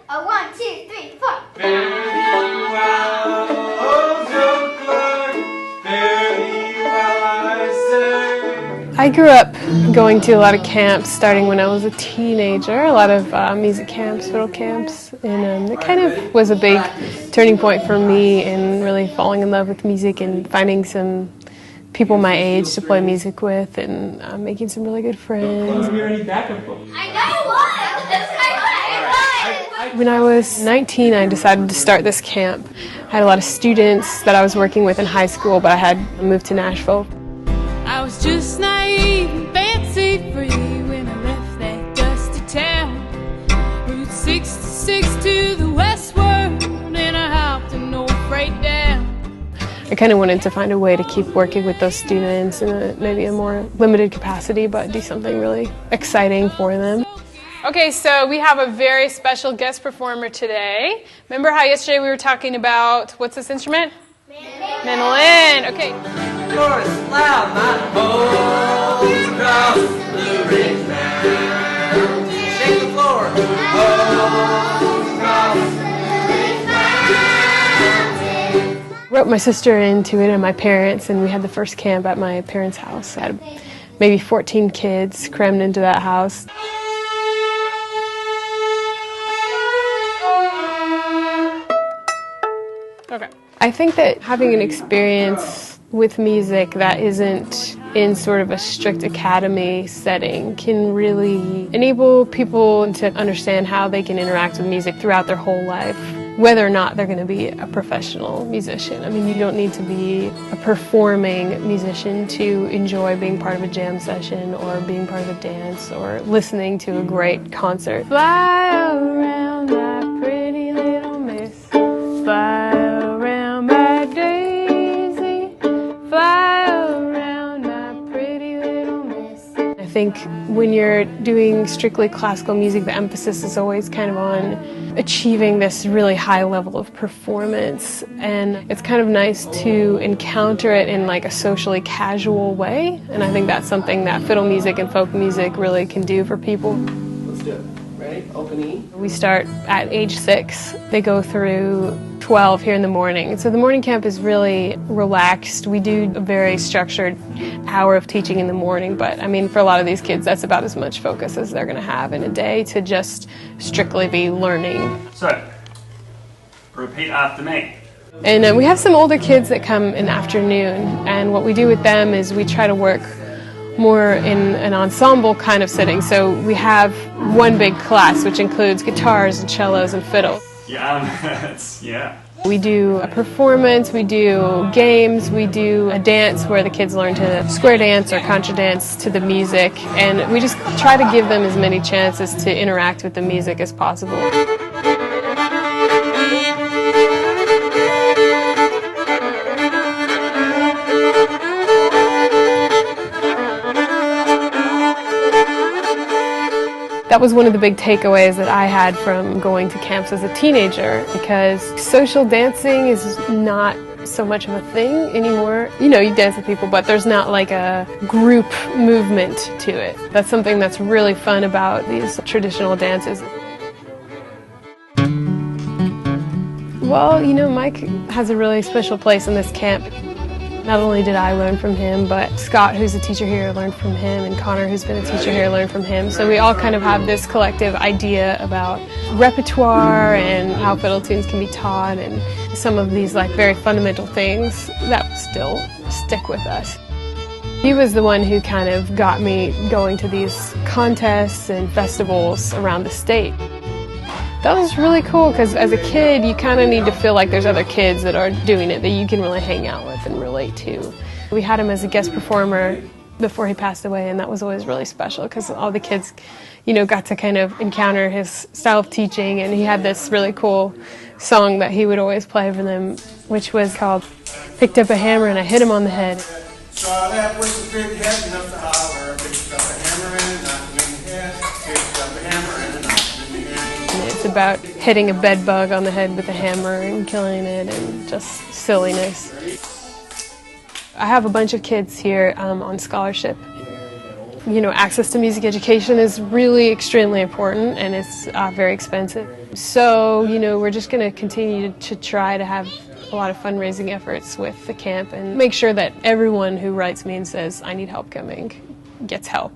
A 1, 2, 3, 4. Fare thee well, oh Joe Clark, fare thee well, I say. I grew up going to a lot of camps starting when I was a teenager, a lot of music camps, fiddle camps, and it kind of was a big turning point for me in really falling in love with music and finding some people my age to play music with and making some really good friends. I know what! When I was 19, I decided to start this camp. I had a lot of students that I was working with in high school, but I had moved to Nashville. I was just naive and fancy free when I left that dusty town. Route 66 to the westward, and I hopped an old freight down. I kind of wanted to find a way to keep working with those students in maybe a more limited capacity, but do something really exciting for them. Okay, so we have a very special guest performer today. Remember how yesterday we were talking about, what's this instrument? Mandolin. Okay. Chorus loud, my bones cross the Blue Ridge Mountain. Shake the floor. Bones cross the Blue Ridge Mountain. Wrote my sister into it and my parents, and we had the first camp at my parents' house. I had maybe 14 kids crammed into that house. Okay. I think that having an experience with music that isn't in sort of a strict academy setting can really enable people to understand how they can interact with music throughout their whole life, whether or not they're going to be a professional musician. I mean, you don't need to be a performing musician to enjoy being part of a jam session or being part of a dance or listening to a great concert. Fly around my pretty little miss, fly around my daisy, fly around my pretty little miss. I think when you're doing strictly classical music, the emphasis is always kind of on achieving this really high level of performance, and it's kind of nice to encounter it in like a socially casual way, and I think that's something that fiddle music and folk music really can do for people. Let's do it. Ready? Open E. We start at age 6. They go through 12 here in the morning. So the morning camp is really relaxed. We do a very structured hour of teaching in the morning, but I mean, for a lot of these kids, that's about as much focus as they're going to have in a day to just strictly be learning. So, repeat after me. And we have some older kids that come in the afternoon, and what we do with them is we try to work more in an ensemble kind of setting. So we have one big class, which includes guitars and cellos and fiddle. Yeah. We do a performance, we do games, we do a dance where the kids learn to square dance or contra dance to the music, and we just try to give them as many chances to interact with the music as possible. That was one of the big takeaways that I had from going to camps as a teenager, because social dancing is not so much of a thing anymore. You know, you dance with people, but there's not like a group movement to it. That's something that's really fun about these traditional dances. Well, you know, Mike has a really special place in this camp. Not only did I learn from him, but Scott, who's a teacher here, learned from him, and Connor, who's been a teacher here, learned from him. So we all kind of have this collective idea about repertoire and how fiddle tunes can be taught, and some of these like very fundamental things that still stick with us. He was the one who kind of got me going to these contests and festivals around the state. That was really cool, because as a kid you kind of need to feel like there's other kids that are doing it that you can really hang out with and relate to. We had him as a guest performer before he passed away, and that was always really special because all the kids, you know, got to kind of encounter his style of teaching, and he had this really cool song that he would always play for them, which was called "Picked Up a Hammer and I Hit Him on the Head." Saw that with a big head enough to holler, picked up a hammer and knocked him in the head, picked up a hammer and knocked him in the head. It's about hitting a bed bug on the head with a hammer and killing it, and just silliness. I have a bunch of kids here on scholarship. access to music education is really extremely important, and it's very expensive. So, we're just going to continue to try to have a lot of fundraising efforts with the camp and make sure that everyone who writes me and says, I need help coming, gets help.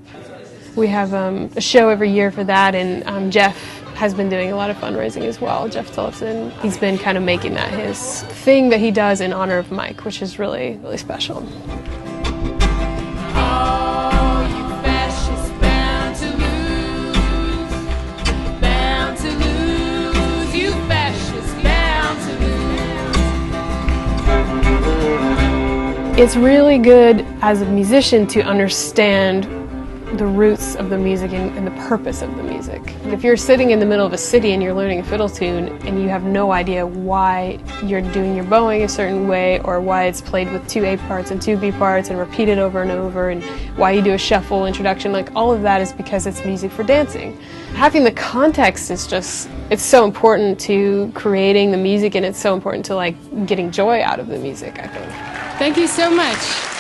We have a show every year for that, and Jeff has been doing a lot of fundraising as well. Jeff Tillotson, he's been kind of making that his thing that he does in honor of Mike, which is really, really special. It's really good as a musician to understand the roots of the music and the purpose of the music. If you're sitting in the middle of a city and you're learning a fiddle tune and you have no idea why you're doing your bowing a certain way, or why it's played with 2 A parts and 2 B parts and repeated over and over, and why you do a shuffle introduction, like all of that is because it's music for dancing. Having the context is it's so important to creating the music, and it's so important to getting joy out of the music, I think. Thank you so much.